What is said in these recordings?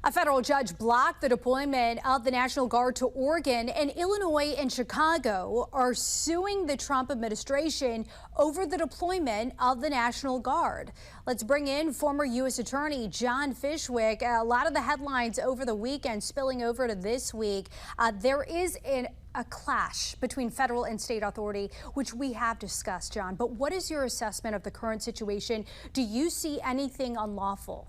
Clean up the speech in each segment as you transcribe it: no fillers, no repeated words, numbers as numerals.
A federal judge blocked the deployment of the National Guard to Oregon, and Illinois and Chicago are suing the Trump administration over the deployment of the National Guard. Let's bring in former U.S. Attorney John Fishwick. A lot of the headlines over the weekend spilling over to this week. There is a clash between federal and state authority, which we have discussed, John. But what is your assessment of the current situation? Do you see anything unlawful?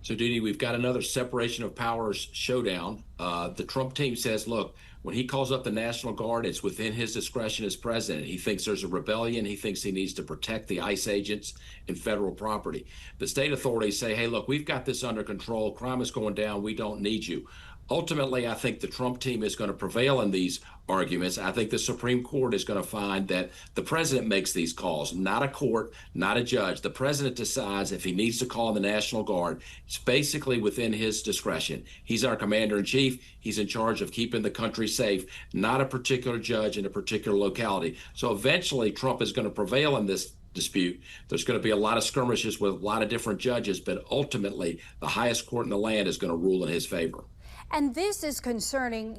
So, Didi, we've got another separation of powers showdown. The Trump team says, look, when he calls up the National Guard, it's within his discretion as president. He thinks there's a rebellion. He thinks he needs to protect the ICE agents and federal property. The state authorities say, hey, look, we've got this under control. Crime is going down. We don't need you. Ultimately, I think the Trump team is going to prevail in these arguments. I think the Supreme Court is going to find that the president makes these calls, not a court, not a judge. The president decides if he needs to call the National Guard. It's basically within his discretion. He's our commander in chief. He's in charge of keeping the country safe, not a particular judge in a particular locality. So eventually, Trump is going to prevail in this dispute. There's going to be a lot of skirmishes with a lot of different judges, but ultimately, the highest court in the land is going to rule in his favor. And this is concerning,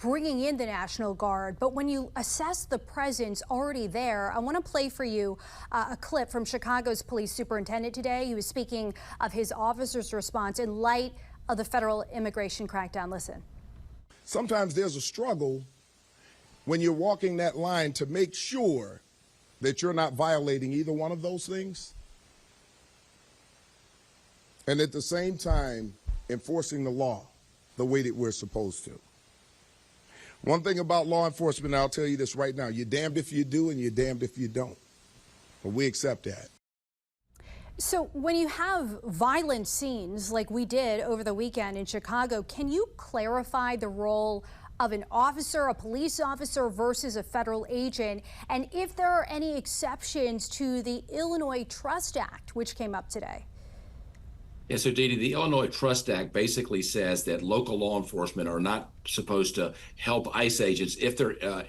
bringing in the National Guard. But when you assess the presence already there, I want to play for you a clip from Chicago's police superintendent today. He was speaking of his officers' response in light of the federal immigration crackdown. Listen. Sometimes there's a struggle when you're walking that line to make sure that you're not violating either one of those things. And at the same time, enforcing the law the way that we're supposed to. One thing about law enforcement, I'll tell you this right now, you're damned if you do and you're damned if you don't. But we accept that. So when you have violent scenes like we did over the weekend in Chicago, can you clarify the role of an officer, a police officer versus a federal agent, and if there are any exceptions to the Illinois Trust Act, which came up today? Yeah, so Didi, the Illinois Trust Act basically says that local law enforcement are not supposed to help ICE agents if they're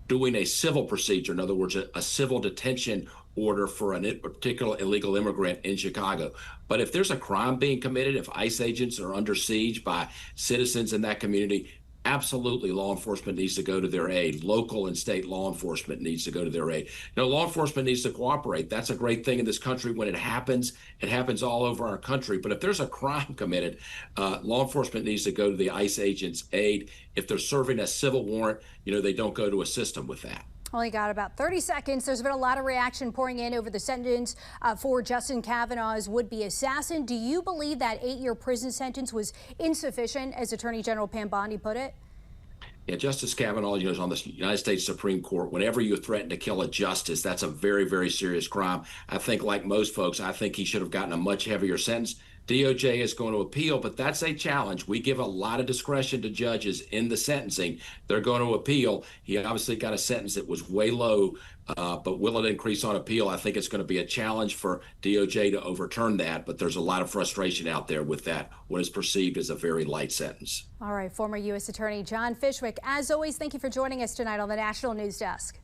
doing a civil procedure, in other words, a civil detention order for a particular illegal immigrant in Chicago. But if there's a crime being committed, if ICE agents are under siege by citizens in that community, absolutely, law enforcement needs to go to their aid. Local and state law enforcement needs to go to their aid. Law enforcement needs to cooperate. That's a great thing in this country when it happens. It happens all over our country. But if there's a crime committed, law enforcement needs to go to the ICE agent's aid. If they're serving a civil warrant, they don't go to assist them with that. Only got about 30 seconds. There's been a lot of reaction pouring in over the sentence for Justin Kavanaugh's would-be assassin. Do you believe that 8-year prison sentence was insufficient, as Attorney General Pam Bondi put it? Yeah, Justice Kavanaugh, is on the United States Supreme Court. Whenever you threaten to kill a justice, that's a very, very serious crime. I think, like most folks, I think he should have gotten a much heavier sentence. DOJ is going to appeal, but that's a challenge. We give a lot of discretion to judges in the sentencing. They're going to appeal. He obviously got a sentence that was way low, but will it increase on appeal? I think it's going to be a challenge for DOJ to overturn that, but there's a lot of frustration out there with that, what is perceived as a very light sentence. All right, former U.S. Attorney John Fishwick, as always, thank you for joining us tonight on the National News Desk.